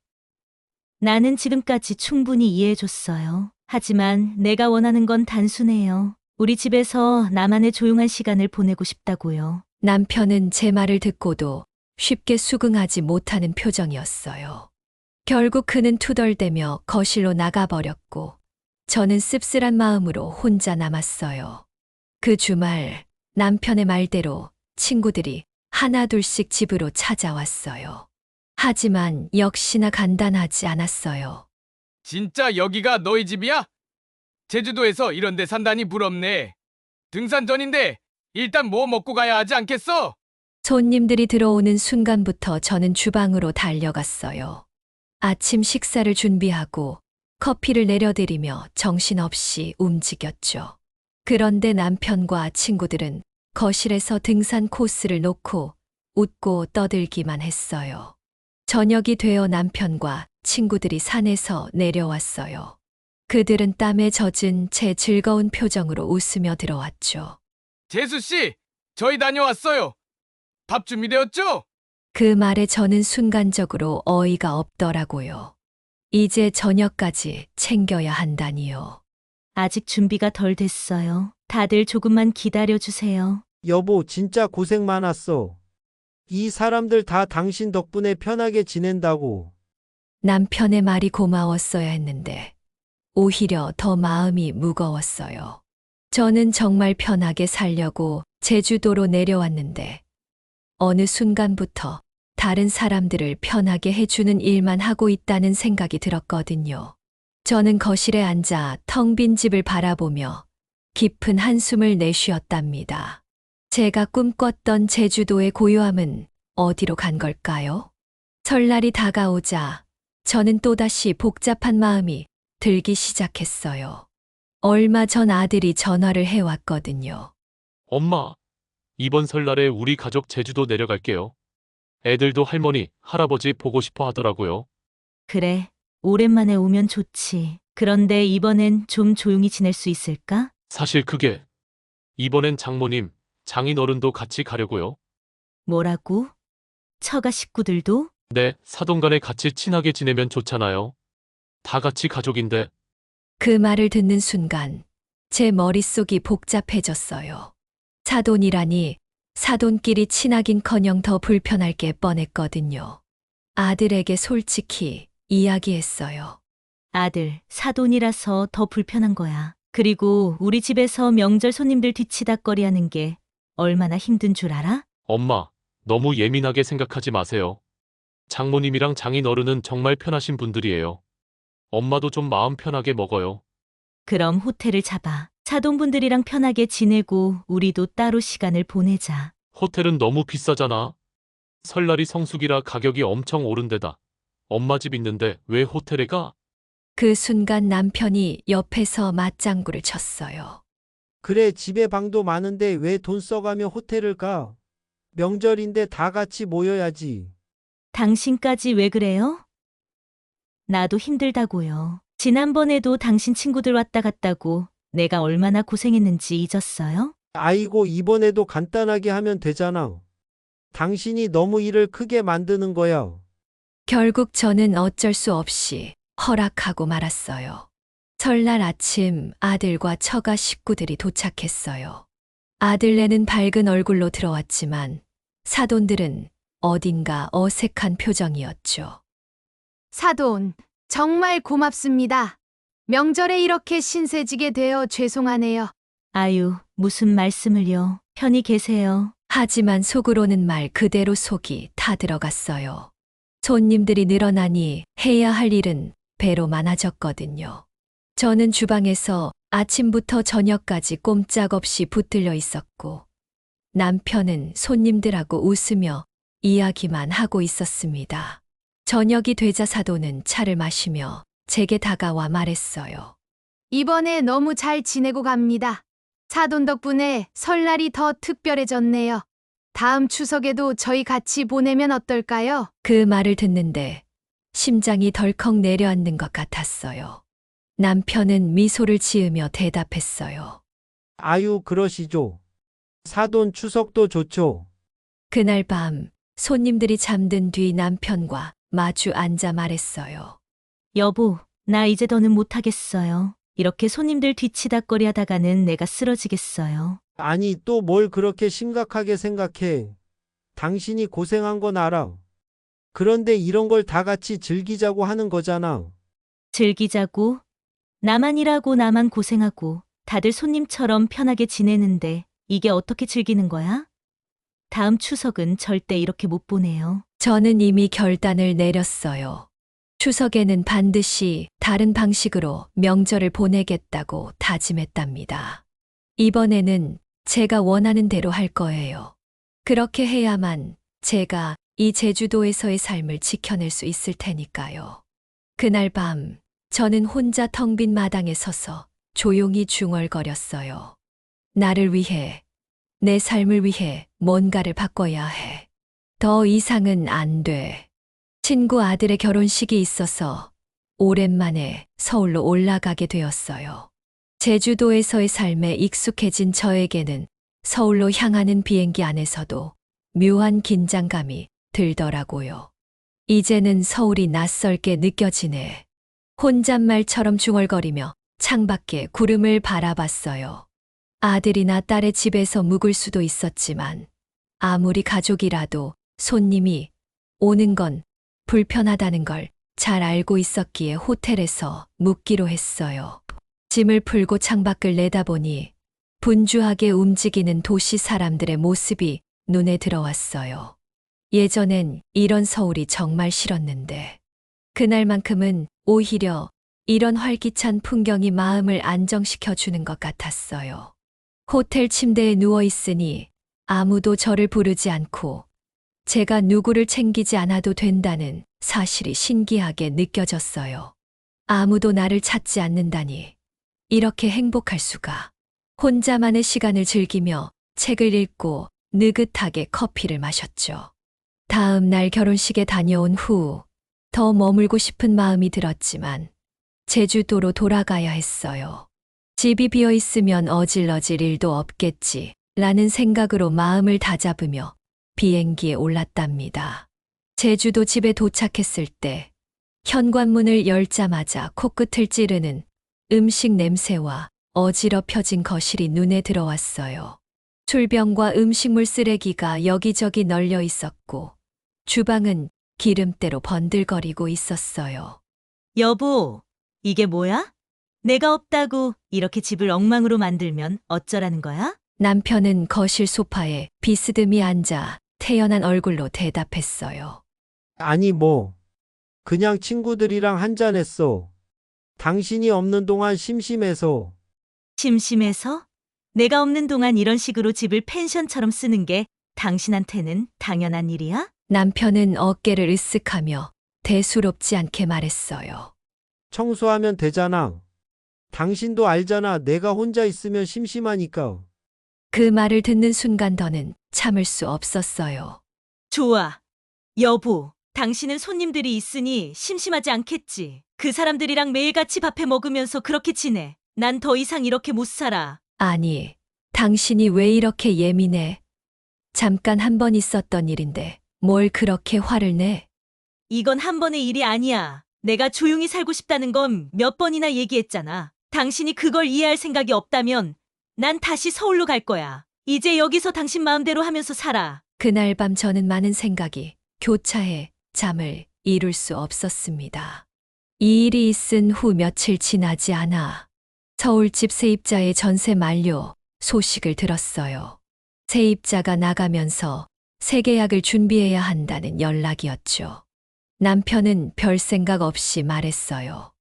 S2: 나는 지금까지 충분히 이해해줬어요. 하지만 내가 원하는 건 단순해요. 우리 집에서 나만의 조용한 시간을 보내고 싶다고요.
S1: 남편은 제 말을 듣고도 쉽게 수긍하지 못하는 표정이었어요. 결국 그는 투덜대며 거실로 나가버렸고 저는 씁쓸한 마음으로 혼자 남았어요. 그 주말 남편의 말대로 친구들이 하나둘씩 집으로 찾아왔어요. 하지만 역시나 간단하지 않았어요.
S4: 진짜 여기가 너희 집이야? 제주도에서 이런 데 산다니 부럽네. 등산 전인데 일단 뭐 먹고 가야 하지 않겠어?
S1: 손님들이 들어오는 순간부터 저는 주방으로 달려갔어요. 아침 식사를 준비하고 커피를 내려드리며 정신없이 움직였죠. 그런데 남편과 친구들은 거실에서 등산 코스를 놓고 웃고 떠들기만 했어요. 저녁이 되어 남편과 친구들이 산에서 내려왔어요. 그들은 땀에 젖은 채 즐거운 표정으로 웃으며 들어왔죠.
S4: 재수 씨, 저희 다녀왔어요. 밥 준비되었죠?
S1: 그 말에 저는 순간적으로 어이가 없더라고요. 이제 저녁까지 챙겨야 한다니요.
S2: 아직 준비가 덜 됐어요. 다들 조금만 기다려 주세요.
S3: 여보, 진짜 고생 많았어. 이 사람들 다 당신 덕분에 편하게 지낸다고.
S1: 남편의 말이 고마웠어야 했는데 오히려 더 마음이 무거웠어요. 저는 정말 편하게 살려고 제주도로 내려왔는데 어느 순간부터 다른 사람들을 편하게 해주는 일만 하고 있다는 생각이 들었거든요. 저는 거실에 앉아 텅 빈 집을 바라보며 깊은 한숨을 내쉬었답니다. 제가 꿈꿨던 제주도의 고요함은 어디로 간 걸까요? 설날이 다가오자 저는 또다시 복잡한 마음이 들기 시작했어요. 얼마 전 아들이 전화를 해왔거든요.
S7: 엄마, 이번 설날에 우리 가족 제주도 내려갈게요. 애들도 할머니, 할아버지 보고 싶어 하더라고요.
S2: 그래, 오랜만에 오면 좋지. 그런데 이번엔 좀 조용히 지낼 수 있을까?
S7: 사실 그게 이번엔 장모님, 장인어른도 같이 가려고요.
S2: 뭐라고? 처가 식구들도?
S7: 네, 사돈간에 같이 친하게 지내면 좋잖아요. 다 같이 가족인데.
S1: 그 말을 듣는 순간 제 머릿속이 복잡해졌어요. 사돈이라니 사돈끼리 친하긴커녕 더 불편할 게 뻔했거든요. 아들에게 솔직히 이야기했어요.
S2: 아들, 사돈이라서 더 불편한 거야. 그리고 우리 집에서 명절 손님들 뒤치다꺼리 하는 게 얼마나 힘든 줄 알아?
S7: 엄마, 너무 예민하게 생각하지 마세요. 장모님이랑 장인어른은 정말 편하신 분들이에요. 엄마도 좀 마음 편하게 먹어요.
S2: 그럼 호텔을 잡아. 사돈분들이랑 편하게 지내고 우리도 따로 시간을 보내자.
S7: 호텔은 너무 비싸잖아. 설날이 성수기라 가격이 엄청 오른 데다. 엄마 집 있는데 왜 호텔에 가?
S1: 그 순간 남편이 옆에서 맞장구를 쳤어요.
S3: 그래, 집에 방도 많은데 왜 돈 써가며 호텔을 가? 명절인데 다 같이 모여야지.
S2: 당신까지 왜 그래요? 나도 힘들다고요. 지난번에도 당신 친구들 왔다 갔다고 내가 얼마나 고생했는지 잊었어요?
S3: 아이고, 이번에도 간단하게 하면 되잖아. 당신이 너무 일을 크게 만드는 거야.
S1: 결국 저는 어쩔 수 없이 허락하고 말았어요. 설날 아침 아들과 처가 식구들이 도착했어요. 아들네는 밝은 얼굴로 들어왔지만 사돈들은 어딘가 어색한 표정이었죠.
S10: 사돈, 정말 고맙습니다. 명절에 이렇게 신세지게 되어 죄송하네요.
S2: 아유, 무슨 말씀을요. 편히 계세요.
S1: 하지만 속으로는 말 그대로 속이 타들어갔어요. 손님들이 늘어나니 해야 할 일은 배로 많아졌거든요. 저는 주방에서 아침부터 저녁까지 꼼짝없이 붙들려 있었고 남편은 손님들하고 웃으며 이야기만 하고 있었습니다. 저녁이 되자 사돈은 차를 마시며 제게 다가와 말했어요.
S10: 이번에 너무 잘 지내고 갑니다. 사돈 덕분에 설날이 더 특별해졌네요. 다음 추석에도 저희 같이 보내면 어떨까요?
S1: 그 말을 듣는데 심장이 덜컥 내려앉는 것 같았어요. 남편은 미소를 지으며 대답했어요.
S3: 아유, 그러시죠. 사돈 추석도 좋죠.
S1: 그날 밤 손님들이 잠든 뒤 남편과 마주 앉아 말했어요.
S2: 여보, 나 이제 더는 못하겠어요. 이렇게 손님들 뒤치다꺼리 하다가는 내가 쓰러지겠어요.
S3: 아니, 또 뭘 그렇게 심각하게 생각해. 당신이 고생한 건 알아. 그런데 이런 걸 다 같이 즐기자고 하는 거잖아.
S2: 즐기자고? 나만 일하고 나만 고생하고 다들 손님처럼 편하게 지내는데 이게 어떻게 즐기는 거야? 다음 추석은 절대 이렇게 못 보내요.
S1: 저는 이미 결단을 내렸어요. 추석에는 반드시 다른 방식으로 명절을 보내겠다고 다짐했답니다. 이번에는 제가 원하는 대로 할 거예요. 그렇게 해야만 제가 이 제주도에서의 삶을 지켜낼 수 있을 테니까요. 그날 밤 저는 혼자 텅 빈 마당에 서서 조용히 중얼거렸어요. 나를 위해, 내 삶을 위해 뭔가를 바꿔야 해. 더 이상은 안 돼. 친구 아들의 결혼식이 있어서 오랜만에 서울로 올라가게 되었어요. 제주도에서의 삶에 익숙해진 저에게는 서울로 향하는 비행기 안에서도 묘한 긴장감이 들더라고요. 이제는 서울이 낯설게 느껴지네. 혼잣말처럼 중얼거리며 창밖에 구름을 바라봤어요. 아들이나 딸의 집에서 묵을 수도 있었지만 아무리 가족이라도 손님이 오는 건 불편하다는 걸 잘 알고 있었기에 호텔에서 묵기로 했어요. 짐을 풀고 창밖을 내다보니 분주하게 움직이는 도시 사람들의 모습이 눈에 들어왔어요. 예전엔 이런 서울이 정말 싫었는데 그날만큼은 오히려 이런 활기찬 풍경이 마음을 안정시켜 주는 것 같았어요. 호텔 침대에 누워 있으니 아무도 저를 부르지 않고 제가 누구를 챙기지 않아도 된다는 사실이 신기하게 느껴졌어요. 아무도 나를 찾지 않는다니 이렇게 행복할 수가. 혼자만의 시간을 즐기며 책을 읽고 느긋하게 커피를 마셨죠. 다음 날 결혼식에 다녀온 후 더 머물고 싶은 마음이 들었지만 제주도로 돌아가야 했어요. 집이 비어 있으면 어질러질 일도 없겠지 라는 생각으로 마음을 다잡으며 비행기에 올랐답니다. 제주도 집에 도착했을 때 현관문을 열자마자 코끝을 찌르는 음식 냄새와 어지럽혀진 거실이 눈에 들어왔어요. 술병과 음식물 쓰레기가 여기저기 널려 있었고 주방은 기름때로 번들거리고 있었어요.
S2: 여보, 이게 뭐야? 내가 없다고 이렇게 집을 엉망으로 만들면 어쩌라는 거야?
S1: 남편은 거실 소파에 비스듬히 앉아 태연한 얼굴로 대답했어요.
S3: 아니 뭐. 그냥 친구들이랑 한잔했어. 당신이 없는 동안 심심해서.
S2: 심심해서? 내가 없는 동안 이런 식으로 집을 펜션처럼 쓰는 게 당신한테는 당연한 일이야?
S1: 남편은 어깨를 으쓱하며 대수롭지 않게 말했어요.
S3: 청소하면 되잖아. 당신도 알잖아. 내가 혼자 있으면 심심하니까.
S1: 그 말을 듣는 순간 더는 참을 수 없었어요.
S2: 좋아. 여보, 당신은 손님들이 있으니 심심하지 않겠지. 그 사람들이랑 매일같이 밥해 먹으면서 그렇게 지내. 난 더 이상 이렇게 못 살아.
S1: 아니, 당신이 왜 이렇게 예민해? 잠깐 한 번 있었던 일인데 뭘 그렇게 화를 내?
S2: 이건 한 번의 일이 아니야. 내가 조용히 살고 싶다는 건 몇 번이나 얘기했잖아. 당신이 그걸 이해할 생각이 없다면 난 다시 서울로 갈 거야. 이제 여기서 당신 마음대로 하면서 살아.
S1: 그날 밤 저는 많은 생각이 교차해 잠을 이룰 수 없었습니다. 이 일이 있은 후 며칠 지나지 않아 서울집 세입자의 전세 만료 소식을 들었어요. 세입자가 나가면서 새 계약을 준비해야 한다는 연락이었죠. 남편은 별 생각 없이 말했어요.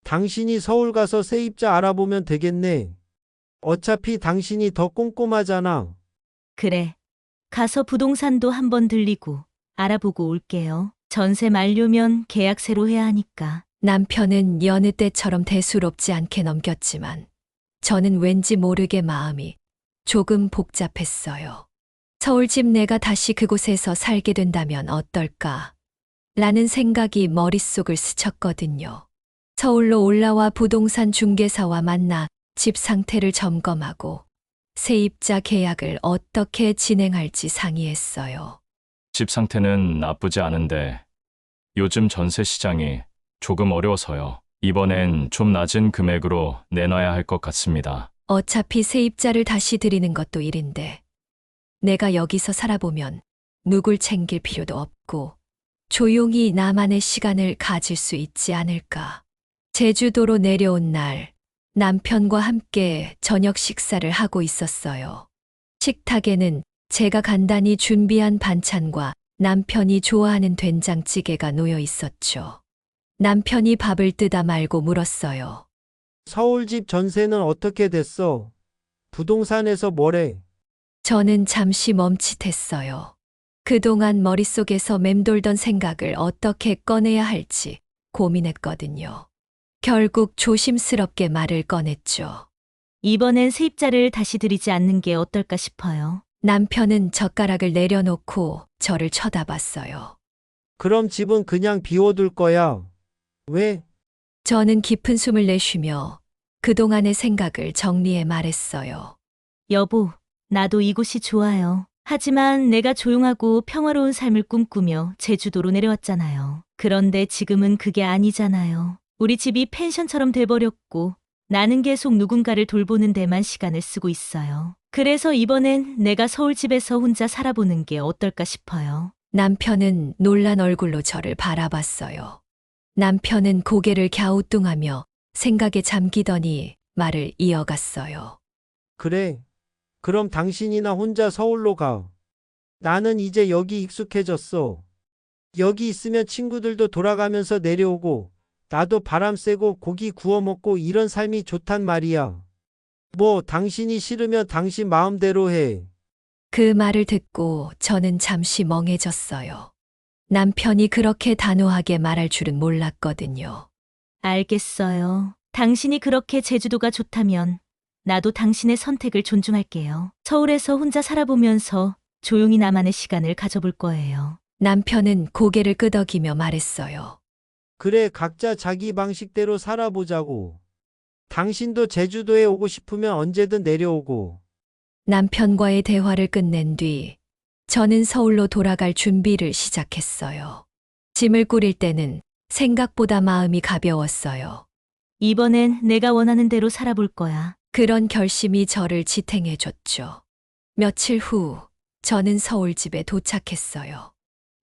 S3: 당신이 서울 가서 세입자 알아보면 되겠네. 어차피 당신이 더 꼼꼼하잖아.
S2: 그래. 가서 부동산도 한번 들리고 알아보고 올게요. 전세 만료면 계약 새로 해야 하니까.
S1: 남편은 여느 때처럼 대수롭지 않게 넘겼지만 저는 왠지 모르게 마음이 조금 복잡했어요. 서울집 내가 다시 그곳에서 살게 된다면 어떨까? 라는 생각이 머릿속을 스쳤거든요. 서울로 올라와 부동산 중개사와 만나 집 상태를 점검하고 세입자 계약을 어떻게 진행할지 상의했어요.
S11: 집 상태는 나쁘지 않은데 요즘 전세 시장이 조금 어려워서요. 이번엔 좀 낮은 금액으로 내놔야 할 것 같습니다.
S1: 어차피 세입자를 다시 들이는 것도 일인데 내가 여기서 살아보면 누굴 챙길 필요도 없고 조용히 나만의 시간을 가질 수 있지 않을까. 제주도로 내려온 날 남편과 함께 저녁 식사를 하고 있었어요. 식탁에는 제가 간단히 준비한 반찬과 남편이 좋아하는 된장찌개가 놓여 있었죠. 남편이 밥을 뜨다 말고 물었어요.
S3: 서울집 전세는 어떻게 됐어? 부동산에서 뭐래?
S1: 저는 잠시 멈칫했어요. 그동안 머릿속에서 맴돌던 생각을 어떻게 꺼내야 할지 고민했거든요. 결국 조심스럽게 말을 꺼냈죠.
S2: 이번엔 세입자를 다시 들이지 않는 게 어떨까 싶어요.
S1: 남편은 젓가락을 내려놓고 저를 쳐다봤어요.
S3: 그럼 집은 그냥 비워둘 거야. 왜?
S1: 저는 깊은 숨을 내쉬며 그동안의 생각을 정리해 말했어요.
S2: 여보, 나도 이곳이 좋아요. 하지만 내가 조용하고 평화로운 삶을 꿈꾸며 제주도로 내려왔잖아요. 그런데 지금은 그게 아니잖아요. 우리 집이 펜션처럼 돼버렸고 나는 계속 누군가를 돌보는 데만 시간을 쓰고 있어요. 그래서 이번엔 내가 서울 집에서 혼자 살아보는 게 어떨까 싶어요.
S1: 남편은 놀란 얼굴로 저를 바라봤어요. 남편은 고개를 갸우뚱하며 생각에 잠기더니 말을 이어갔어요.
S3: 그래. 그럼 당신이나 혼자 서울로 가. 나는 이제 여기 익숙해졌어. 여기 있으면 친구들도 돌아가면서 내려오고, 나도 바람 쐬고 고기 구워 먹고 이런 삶이 좋단 말이야. 뭐, 당신이 싫으면 당신 마음대로 해.
S1: 그 말을 듣고 저는 잠시 멍해졌어요. 남편이 그렇게 단호하게 말할 줄은 몰랐거든요.
S2: 알겠어요. 당신이 그렇게 제주도가 좋다면 나도 당신의 선택을 존중할게요. 서울에서 혼자 살아보면서 조용히 나만의 시간을 가져볼 거예요.
S1: 남편은 고개를 끄덕이며 말했어요.
S3: 그래, 각자 자기 방식대로 살아보자고. 당신도 제주도에 오고 싶으면 언제든 내려오고.
S1: 남편과의 대화를 끝낸 뒤 저는 서울로 돌아갈 준비를 시작했어요. 짐을 꾸릴 때는 생각보다 마음이 가벼웠어요.
S2: 이번엔 내가 원하는 대로 살아볼 거야.
S1: 그런 결심이 저를 지탱해줬죠. 며칠 후 저는 서울집에 도착했어요.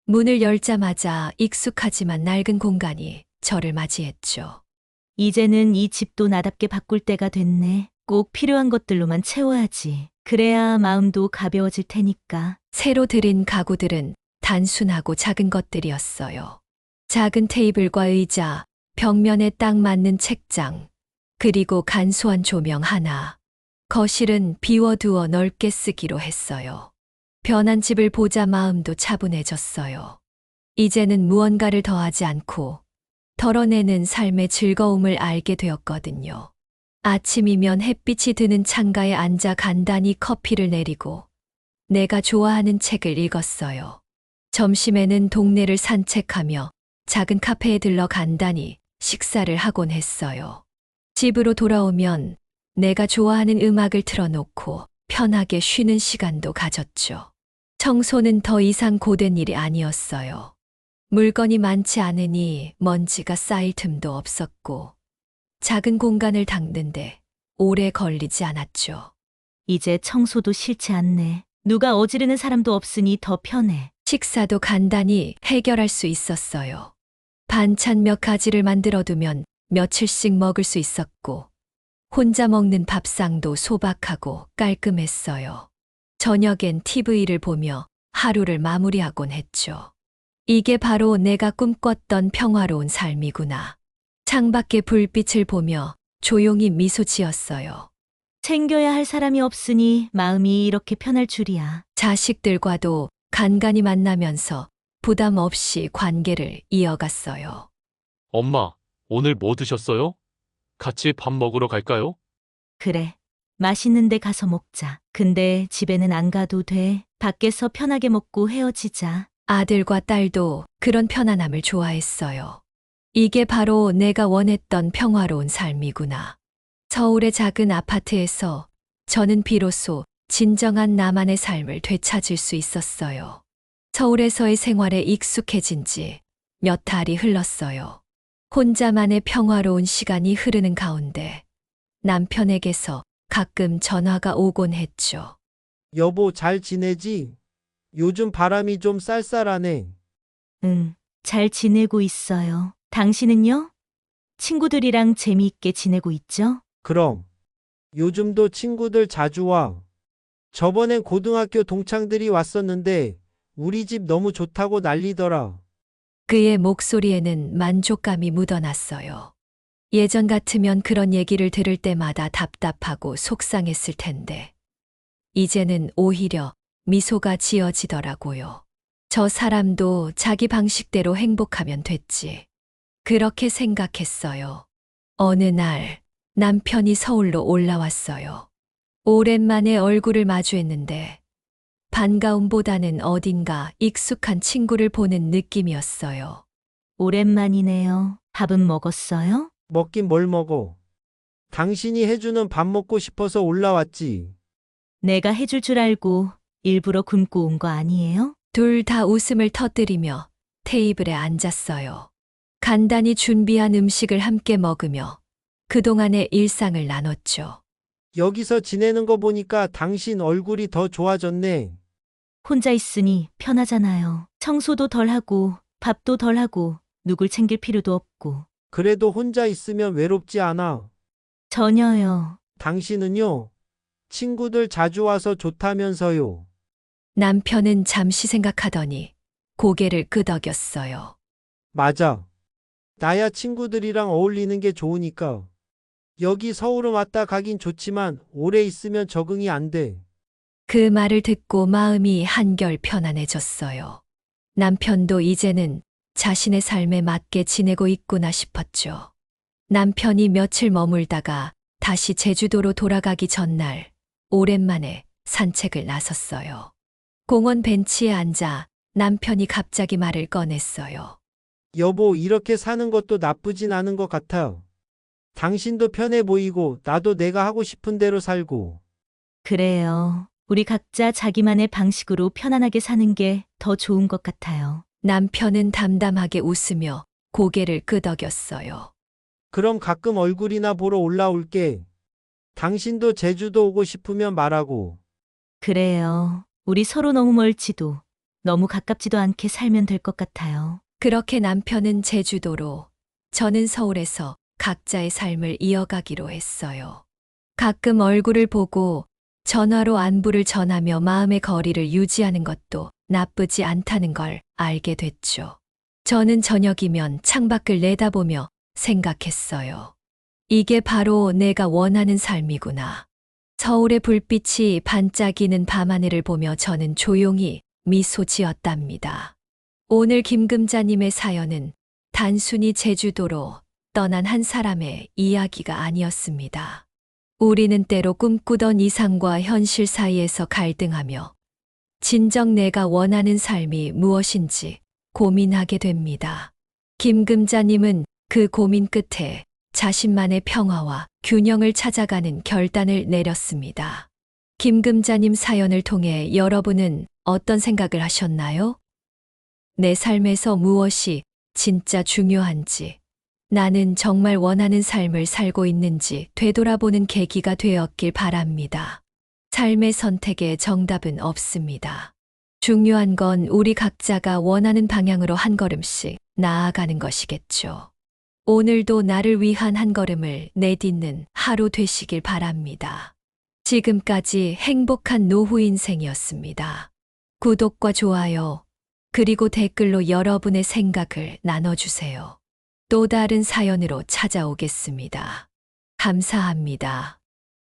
S1: 문을 열자마자 익숙하지만 낡은 공간이 저를 맞이했죠.
S2: 이제는 이 집도 나답게 바꿀 때가 됐네. 꼭 필요한 것들로만 채워야지. 그래야 마음도 가벼워질 테니까.
S1: 새로 들인 가구들은 단순하고 작은 것들이었어요. 작은 테이블과 의자, 벽면에 딱 맞는 책장, 그리고 간소한 조명 하나. 거실은 비워두어 넓게 쓰기로 했어요. 변한 집을 보자 마음도 차분해졌어요. 이제는 무언가를 더하지 않고 덜어내는 삶의 즐거움을 알게 되었거든요. 아침이면 햇빛이 드는 창가에 앉아 간단히 커피를 내리고 내가 좋아하는 책을 읽었어요. 점심에는 동네를 산책하며 작은 카페에 들러 간단히 식사를 하곤 했어요. 집으로 돌아오면 내가 좋아하는 음악을 틀어놓고 편하게 쉬는 시간도 가졌죠. 청소는 더 이상 고된 일이 아니었어요. 물건이 많지 않으니 먼지가 쌓일 틈도 없었고 작은 공간을 닦는데 오래 걸리지 않았죠.
S2: 이제 청소도 싫지 않네. 누가 어지르는 사람도 없으니 더 편해.
S1: 식사도 간단히 해결할 수 있었어요. 반찬 몇 가지를 만들어두면 며칠씩 먹을 수 있었고 혼자 먹는 밥상도 소박하고 깔끔했어요. 저녁엔 TV를 보며 하루를 마무리하곤 했죠. 이게 바로 내가 꿈꿨던 평화로운 삶이구나. 창밖의 불빛을 보며 조용히 미소 지었어요.
S2: 챙겨야 할 사람이 없으니 마음이 이렇게 편할 줄이야.
S1: 자식들과도 간간히 만나면서 부담 없이 관계를 이어갔어요.
S7: 엄마, 오늘 뭐 드셨어요? 같이 밥 먹으러 갈까요?
S2: 그래. 맛있는 데 가서 먹자. 근데 집에는 안 가도 돼. 밖에서 편하게 먹고 헤어지자.
S1: 아들과 딸도 그런 편안함을 좋아했어요. 이게 바로 내가 원했던 평화로운 삶이구나. 서울의 작은 아파트에서 저는 비로소 진정한 나만의 삶을 되찾을 수 있었어요. 서울에서의 생활에 익숙해진 지 몇 달이 흘렀어요. 혼자만의 평화로운 시간이 흐르는 가운데 남편에게서 가끔 전화가 오곤 했죠.
S3: 여보, 잘 지내지? 요즘 바람이 좀 쌀쌀하네.
S2: 응, 잘 지내고 있어요. 당신은요? 친구들이랑 재미있게 지내고 있죠?
S3: 그럼. 요즘도 친구들 자주 와. 저번엔 고등학교 동창들이 왔었는데 우리 집 너무 좋다고 난리더라.
S1: 그의 목소리에는 만족감이 묻어났어요. 예전 같으면 그런 얘기를 들을 때마다 답답하고 속상했을 텐데, 이제는 오히려 미소가 지어지더라고요. 저 사람도 자기 방식대로 행복하면 됐지. 그렇게 생각했어요. 어느 날 남편이 서울로 올라왔어요. 오랜만에 얼굴을 마주했는데 반가움보다는 어딘가 익숙한 친구를 보는 느낌이었어요.
S2: 오랜만이네요. 밥은 먹었어요?
S3: 먹긴 뭘 먹어. 당신이 해주는 밥 먹고 싶어서 올라왔지.
S2: 내가 해줄 줄 알고 일부러 굶고 온 거 아니에요?
S1: 둘 다 웃음을 터뜨리며 테이블에 앉았어요. 간단히 준비한 음식을 함께 먹으며 그동안의 일상을 나눴죠.
S3: 여기서 지내는 거 보니까 당신 얼굴이 더 좋아졌네.
S2: 혼자 있으니 편하잖아요. 청소도 덜 하고 밥도 덜 하고 누굴 챙길 필요도 없고.
S3: 그래도 혼자 있으면 외롭지 않아.
S2: 전혀요.
S3: 당신은요? 친구들 자주 와서 좋다면서요.
S1: 남편은 잠시 생각하더니 고개를 끄덕였어요.
S3: 맞아. 나야 친구들이랑 어울리는 게 좋으니까. 여기 서울은 왔다 가긴 좋지만 오래 있으면 적응이 안 돼.
S1: 그 말을 듣고 마음이 한결 편안해졌어요. 남편도 이제는 자신의 삶에 맞게 지내고 있구나 싶었죠. 남편이 며칠 머물다가 다시 제주도로 돌아가기 전날 오랜만에 산책을 나섰어요. 공원 벤치에 앉아 남편이 갑자기 말을 꺼냈어요.
S3: 여보, 이렇게 사는 것도 나쁘진 않은 것 같아. 당신도 편해 보이고 나도 내가 하고 싶은 대로 살고.
S2: 그래요. 우리 각자 자기만의 방식으로 편안하게 사는 게 더 좋은 것 같아요.
S1: 남편은 담담하게 웃으며 고개를 끄덕였어요.
S3: 그럼 가끔 얼굴이나 보러 올라올게. 당신도 제주도 오고 싶으면 말하고.
S2: 그래요. 우리 서로 너무 멀지도 너무 가깝지도 않게 살면 될 것 같아요.
S1: 그렇게 남편은 제주도로, 저는 서울에서 각자의 삶을 이어가기로 했어요. 가끔 얼굴을 보고 전화로 안부를 전하며 마음의 거리를 유지하는 것도 나쁘지 않다는 걸 알게 됐죠. 저는 저녁이면 창밖을 내다보며 생각했어요. 이게 바로 내가 원하는 삶이구나. 서울의 불빛이 반짝이는 밤하늘을 보며 저는 조용히 미소 지었답니다. 오늘 김금자님의 사연은 단순히 제주도로 떠난 한 사람의 이야기가 아니었습니다. 우리는 때로 꿈꾸던 이상과 현실 사이에서 갈등하며 진정 내가 원하는 삶이 무엇인지 고민하게 됩니다. 김금자님은 그 고민 끝에 자신만의 평화와 균형을 찾아가는 결단을 내렸습니다. 김금자님 사연을 통해 여러분은 어떤 생각을 하셨나요? 내 삶에서 무엇이 진짜 중요한지, 나는 정말 원하는 삶을 살고 있는지 되돌아보는 계기가 되었길 바랍니다. 삶의 선택에 정답은 없습니다. 중요한 건 우리 각자가 원하는 방향으로 한 걸음씩 나아가는 것이겠죠. 오늘도 나를 위한 한 걸음을 내딛는 하루 되시길 바랍니다. 지금까지 행복한 노후 인생이었습니다. 구독과 좋아요, 그리고 댓글로 여러분의 생각을 나눠주세요. 또 다른 사연으로 찾아오겠습니다. 감사합니다.